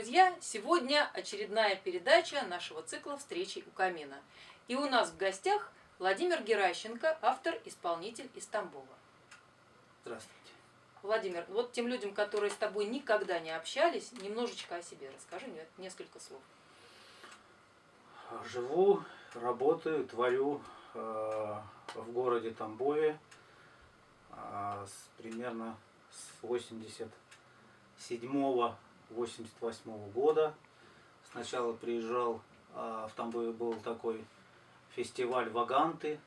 друзья! Сегодня очередная передача нашего цикла «Встречи у камина». И у нас в гостях Владимир Геращенко, автор-исполнитель из Тамбова. Здравствуйте. Владимир, вот тем людям, которые с тобой никогда не общались, немножечко о себе расскажи мне несколько слов. Живу, работаю, творю в городе Тамбове примерно с 87-88 года. Сначала приезжал, в Тамбове был такой фестиваль «Ваганты».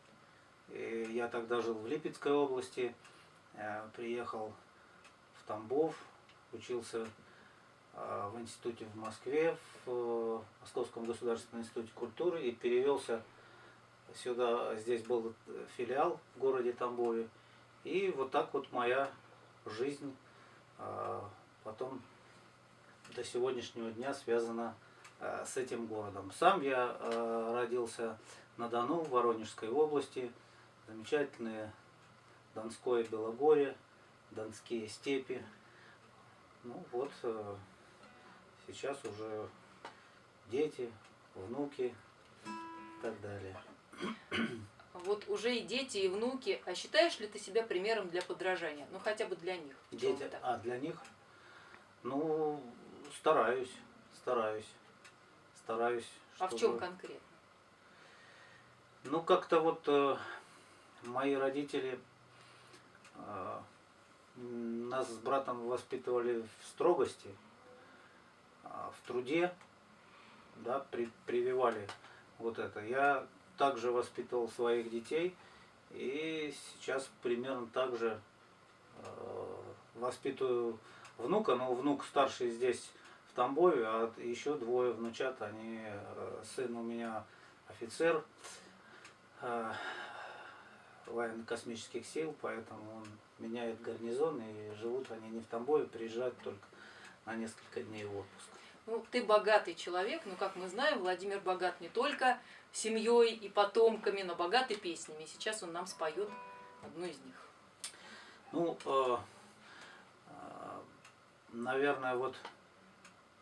И я тогда жил в Липецкой области. Приехал в Тамбов, учился в институте в Москве, в Московском государственном институте культуры, и перевелся сюда. Здесь был филиал в городе Тамбове. И вот так вот моя жизнь потом до сегодняшнего дня связана с этим городом. Сам я родился на Дону, в Воронежской области. Замечательные Донское Белогорье, Донские степи. Ну вот, сейчас уже дети, внуки и так далее. Вот уже и дети, и внуки. А считаешь ли ты себя примером для подражания? Ну, хотя бы для них. Дети, для них? Ну, стараюсь. А в чем конкретно? Ну, как-то вот мои родители нас с братом воспитывали в строгости, в труде, да, прививали вот это. Я также воспитывал своих детей, и сейчас примерно так же воспитываю внука, но внук старший здесь в Тамбове, а еще двое внучат, сын у меня офицер военно-космических сил, поэтому он меняет гарнизон, и живут они не в Тамбове, приезжают только на несколько дней в отпуск. Ну, ты богатый человек, но, как мы знаем, Владимир богат не только семьей и потомками, но богат и песнями. Сейчас он нам споет одну из них. Ну, наверное, вот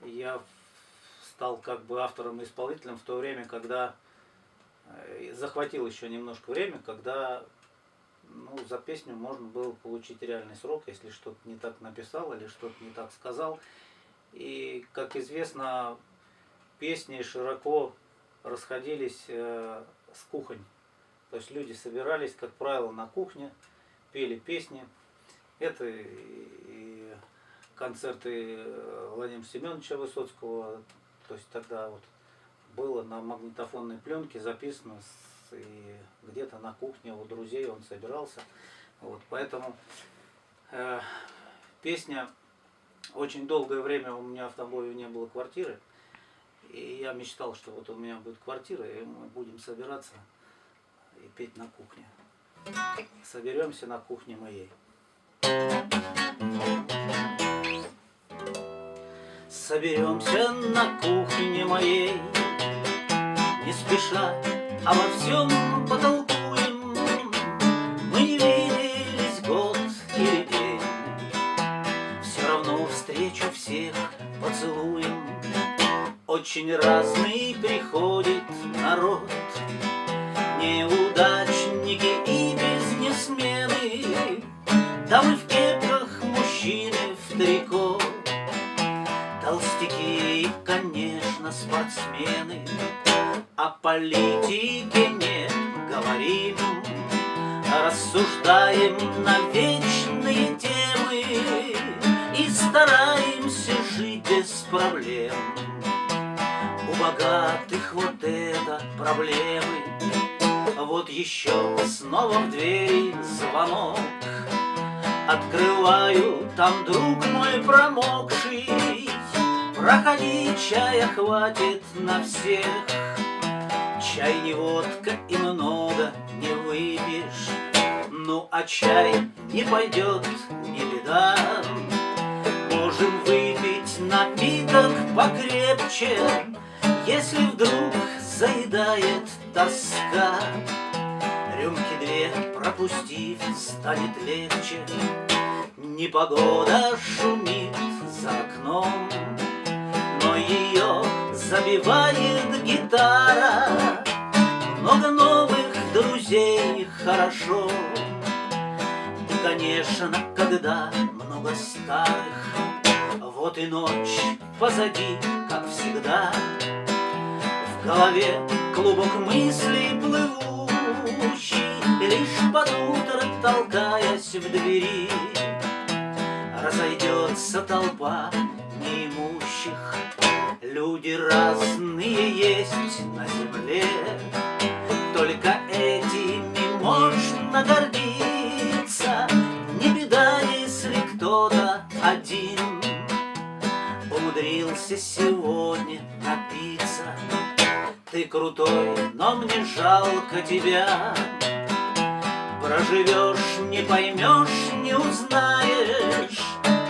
я стал как бы автором и исполнителем в то время, когда захватил еще немножко время, когда за песню можно было получить реальный срок, если что-то не так написал или что-то не так сказал. И, как известно, песни широко расходились с кухонь. То есть люди собирались, как правило, на кухне, пели песни. Это и концерты Владимира Семеновича Высоцкого. То есть тогда вот было на магнитофонной пленке записано, и где-то на кухне у друзей он собирался. Вот, поэтому песня... Очень долгое время у меня в Тамбове не было квартиры, и я мечтал, что вот у меня будет квартира, и мы будем собираться и петь на кухне. Соберемся на кухне моей. Соберемся на кухне моей, не спеша, обо всем потолкуем. Мы не виделись год или день, все равно встречу всех поцелуем. Очень разный приходит народ, неудачники и бизнесмены, дамы в кепках, мужчины в трико, толстяки и, конечно, спортсмены. О политике не говорим, рассуждаем на вечные темы и стараемся жить без проблем. У богатых вот это проблемы. Вот еще снова в двери звонок. Открываю, там друг мой промокший. Проходи, чая хватит на всех. Чай не водка и много не выпьешь. Ну а чай не пойдет, не беда. Можем выпить напиток покрепче, если вдруг заедает тоска. Рюмки две пропустив, станет легче. Непогода шумит за окном, но ее забивает гитара. Много новых друзей, хорошо. И, конечно, когда много старых, вот и ночь позади, как всегда. В голове клубок мыслей плывущий, лишь под утро, толкаясь в двери, разойдется толпа неимущих. Люди разные есть на земле, только этими можно гордиться. Не беда, если кто-то один умудрился сегодня напиться. Ты крутой, но мне жалко тебя. Проживешь, не поймешь, не узнаешь,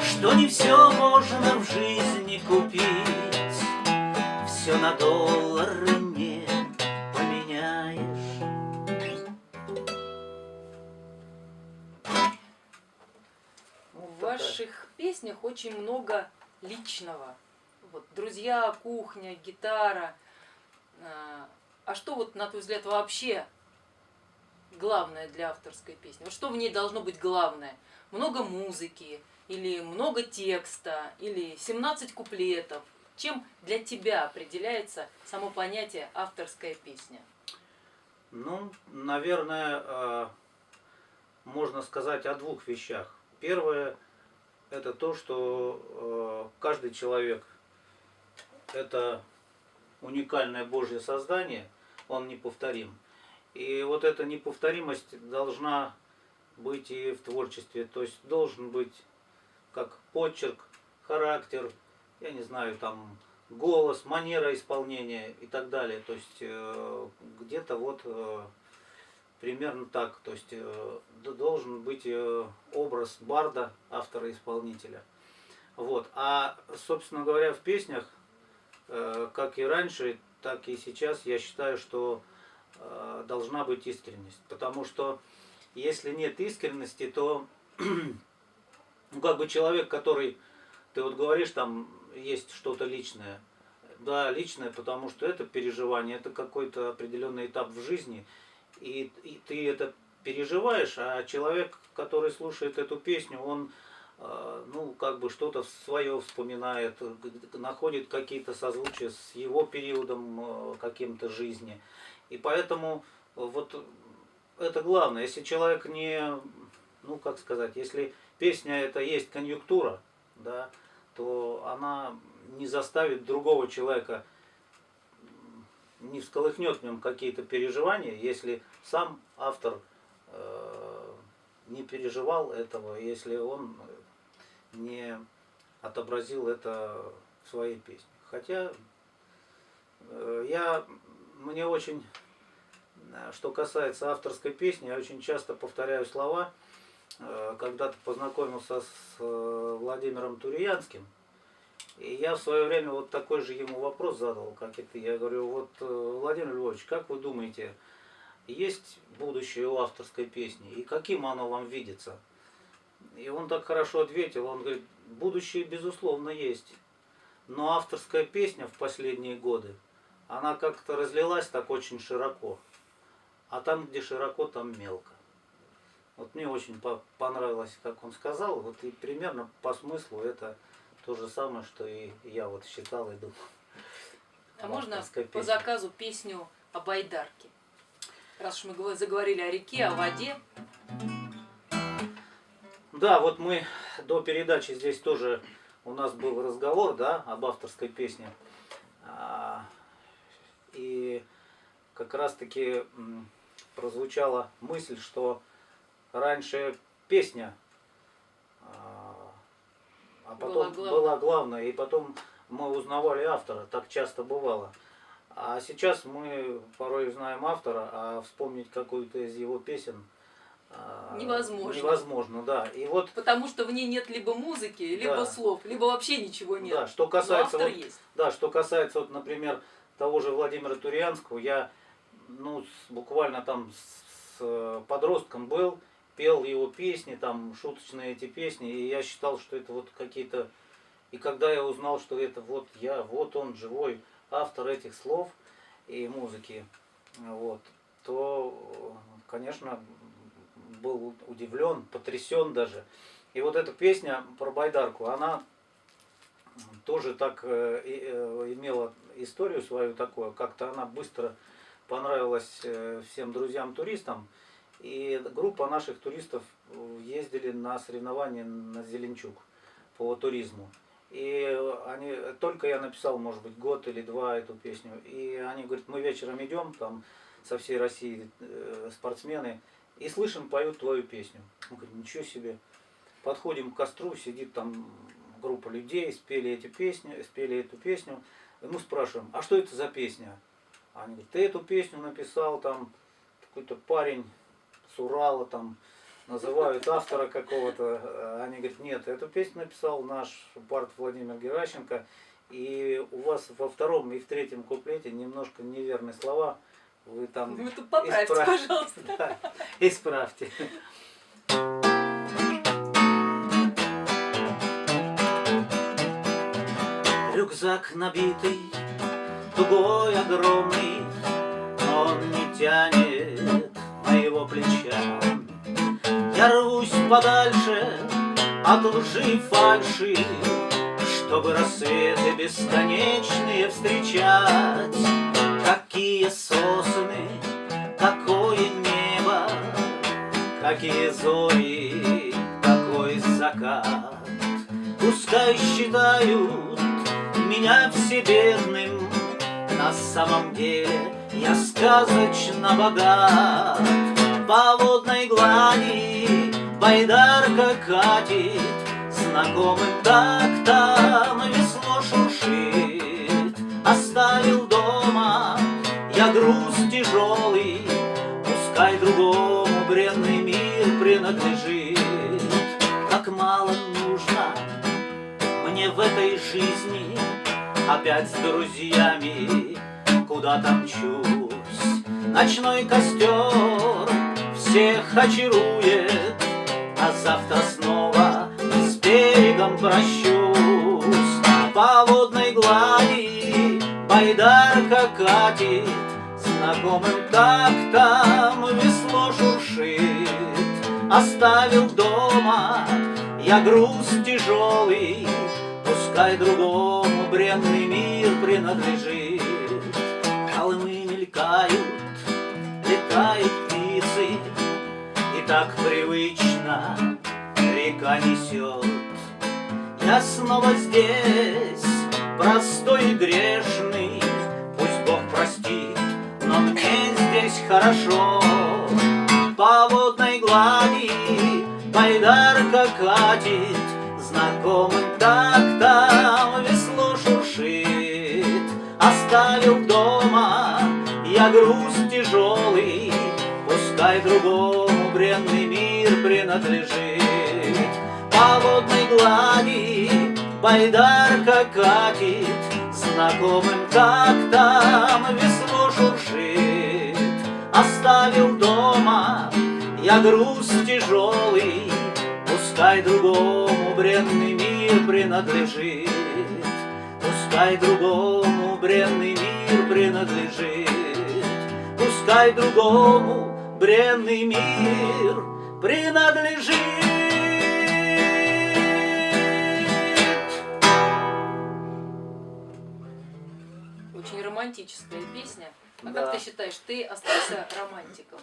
что не все можно в жизни купить. Все на доллары не поменяешь. В ваших песнях очень много личного. Вот друзья, кухня, гитара. А что вот, на твой взгляд, вообще главное для авторской песни? Вот что в ней должно быть главное? Много музыки, или много текста, или 17 куплетов? Чем для тебя определяется само понятие авторская песня? Ну, наверное, можно сказать о двух вещах. Первое – это то, что каждый человек – это уникальное Божье создание, он неповторим. И вот эта неповторимость должна быть и в творчестве. То есть должен быть как почерк, характер, я не знаю, там голос, манера исполнения и так далее. То есть где-то вот примерно так. То есть должен быть образ барда, автора-исполнителя. Вот. А, собственно говоря, в песнях, как и раньше, так и сейчас, я считаю, что должна быть искренность. Потому что если нет искренности, то ну, как бы человек, который, ты вот говоришь, там есть что-то личное. Да, личное, потому что это переживание, это какой-то определенный этап в жизни. И ты это переживаешь, а человек, который слушает эту песню, он ну, как бы что-то свое вспоминает, находит какие-то созвучия с его периодом каким-то жизни. И поэтому вот это главное. Если человек не, ну как сказать, если песня это есть конъюнктура, да, то она не заставит другого человека, не всколыхнет в нем какие-то переживания, если сам автор не переживал этого, если он не отобразил это в своей песне. Хотя мне очень, что касается авторской песни, я очень часто повторяю слова. Когда-то познакомился с Владимиром Туриянским, и я в свое время вот такой же ему вопрос задал, как и ты. Я говорю, вот, Владимир Львович, как вы думаете, есть будущее у авторской песни, и каким оно вам видится? И он так хорошо ответил, он говорит, будущее безусловно есть, но авторская песня в последние годы, она как-то разлилась так очень широко, а там, где широко, там мелко. Вот мне очень понравилось, как он сказал, вот и примерно по смыслу это то же самое, что и я вот считал и думал. А можно по заказу песню о байдарке? Раз уж мы заговорили о реке, о воде. Да, вот мы до передачи здесь тоже у нас был разговор, да, об авторской песне. И как раз таки прозвучала мысль, что раньше песня, а потом была главная, и потом мы узнавали автора, так часто бывало. А сейчас мы порой знаем автора, а вспомнить какую-то из его песен невозможно. Невозможно, да. И вот, потому что в ней нет либо музыки, либо да, слов, либо вообще ничего нет. Да, что касается, но автор вот, есть. Да, что касается, вот, например, того же Владимира Туриянского, я ну, буквально там с подростком был, пел его песни, там шуточные эти песни, и я считал, что это вот какие-то И когда я узнал, что это вот я, вот он, живой автор этих слов и музыки, вот, то, конечно, был удивлен, потрясен даже. И вот эта песня про байдарку, она тоже так имела историю свою такую, как-то она быстро понравилась всем друзьям-туристам. И группа наших туристов ездили на соревнования на Зеленчук по туризму. И они, только я написал, может быть, год или два эту песню, и они говорят, мы вечером идем, там со всей России спортсмены, и слышим, поют твою песню. Мы говорим, ничего себе. Подходим к костру, сидит там группа людей, спели эту песню, и мы спрашиваем, а что это за песня? Они говорят, ты эту песню написал, там какой-то парень с Урала, там называют автора какого-то. Они говорят, нет, эту песню написал наш бард Владимир Геращенко, и у вас во втором и в третьем куплете немножко неверные слова, вы там Вы тут поправьте, пожалуйста. Да, исправьте. Рюкзак набитый, тугой, огромный, но он не тянет моего плеча. Я рвусь подальше от лжи и фальши, чтобы рассветы бесконечные встречать. Какие сосны, какое небо, какие зори, какой закат. Пускай считают меня всебедным, на самом деле я сказочно богат. По водной глади байдарка катит, знакомым тактом весло шуршит. Оставил дома я груз тяжелый, пускай другому бренный мир принадлежит. Как мало нужно мне в этой жизни, опять с друзьями куда-то мчусь. Ночной костер всех очарует, а завтра снова с берегом прощусь. По водной глади байдарка катит, знакомым тактом весло шуршит. Оставил дома я груз тяжелый, пускай другому бренный мир принадлежит. Холмы мелькают, летают птицы, и так привычно река несет. Я снова здесь, простой и грешный, пусть Бог простит, но мне здесь хорошо. По водной глади байдарка катит, знакомым тактом весло шуршит. Оставил дома я груз тяжелый, пускай другому бренный мир принадлежит. По водной глади байдарка катит, знакомым тактом весло шуршит. Оставил дома я груз тяжелый, пускай другому бренный мир принадлежит. Пускай другому бренный мир принадлежит. Пускай другому бренный мир принадлежит. Очень романтическая песня. А Да. как ты считаешь, ты остался романтиком?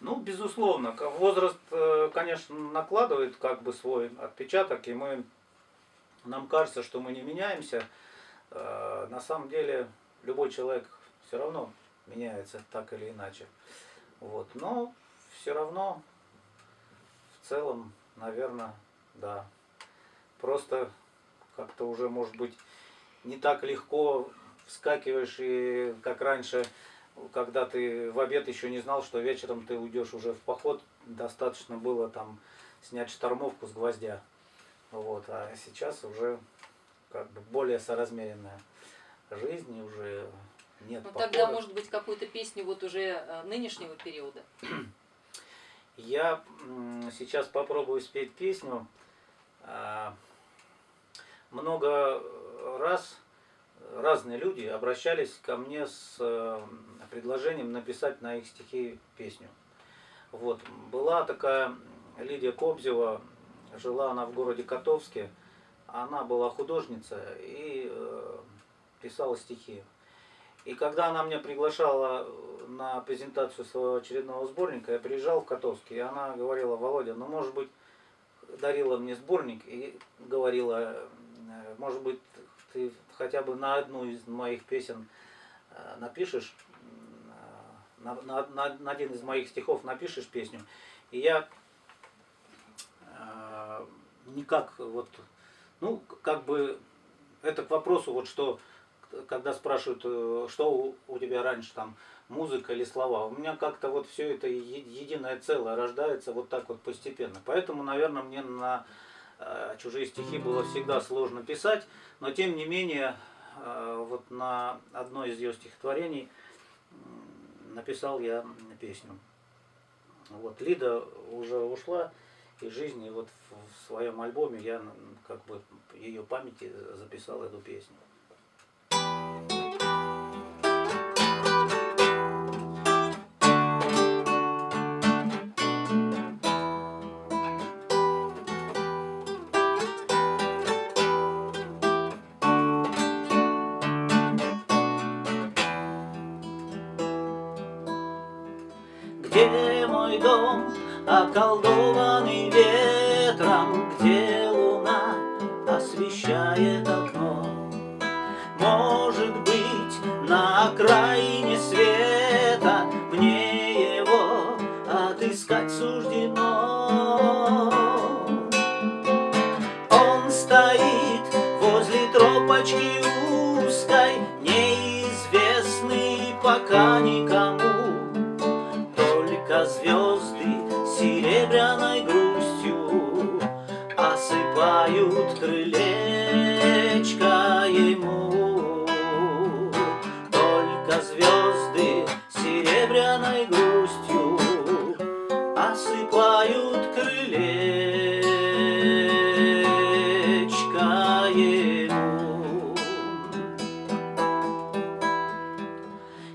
Ну, безусловно, возраст, конечно, накладывает как бы свой отпечаток, и нам кажется, что мы не меняемся. На самом деле любой человек все равно меняется так или иначе. Вот. Но все равно в целом, наверное, да. Просто как-то уже, может быть, не так легко вскакиваешь, и как раньше, когда ты в обед еще не знал, что вечером ты уйдешь уже в поход, достаточно было там снять штормовку с гвоздя. Вот. А сейчас уже как бы более соразмеренная жизнь, и уже нет Ну походов. тогда, может быть, какую-то песню вот уже нынешнего периода? Я сейчас попробую спеть песню. много раз разные люди обращались ко мне с предложением написать на их стихи песню. Вот. Была такая Лидия Кобзева, жила она в городе Котовске, она была художница и писала стихи. И когда она меня приглашала на презентацию своего очередного сборника, я приезжал в Котовске, и она говорила: Володя, ну может быть, дарила мне сборник и говорила: может быть, ты хотя бы на одну из моих песен напишешь, на один из моих стихов напишешь песню. И я никак вот, ну, как бы, это к вопросу, вот что, когда спрашивают, что у тебя раньше, там, музыка или слова, у меня как-то вот все это единое целое рождается вот так вот постепенно. Поэтому, наверное, мне на чужие стихи было всегда сложно писать, но тем не менее, вот на одно из ее стихотворений написал я песню. Вот, Лида уже ушла из жизни, и вот в своем альбоме я как бы ее памяти записал эту песню. Где мой дом, околдованный ветром, где луна освещает окно? Может быть, на окраине света мне его отыскать суждено. Он стоит возле тропочки узкой, неизвестный пока никому. Только звезды серебряной грустью осыпают крылечко ему. Только звезды серебряной грустью осыпают крылечко ему.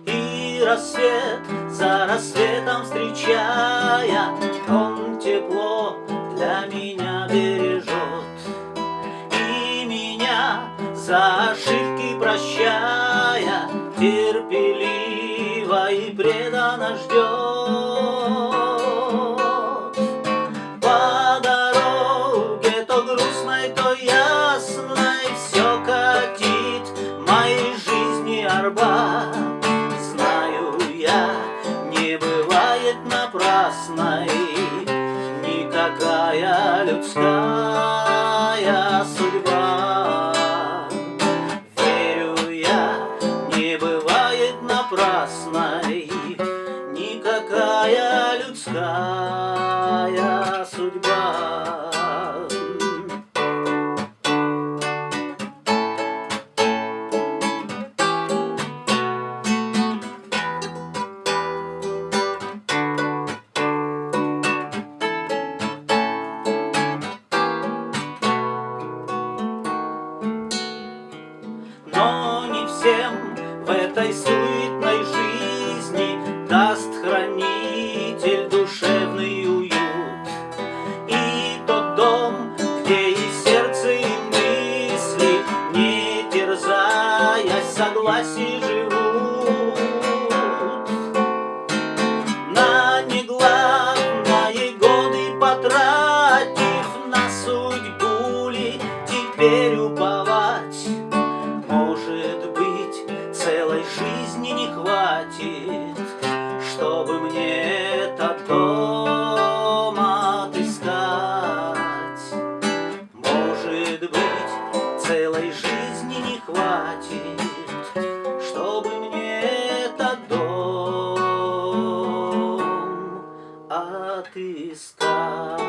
И рассвет за рассветом встречая, он тепло для меня бережет. И меня за ошибки прощая, терпеливо и преданно ждет. По дороге то грустной, то ясной все катит моей жизни арбат. Знаю я, не бывает напрасной никакая людская судьба. Верю я, не бывает напрасной никакая людская судьба. Но не всем в этой суетной жизни даст хранитель душевный уют. И тот дом, где и сердце, и мысли, не терзаясь, в согласии живут. На неглавные годы потратив, на судьбу ли теперь уповать? Может быть, целой жизни не хватит, чтобы мне этот дом отыскать. Может быть, целой жизни не хватит, чтобы мне этот дом отыскать.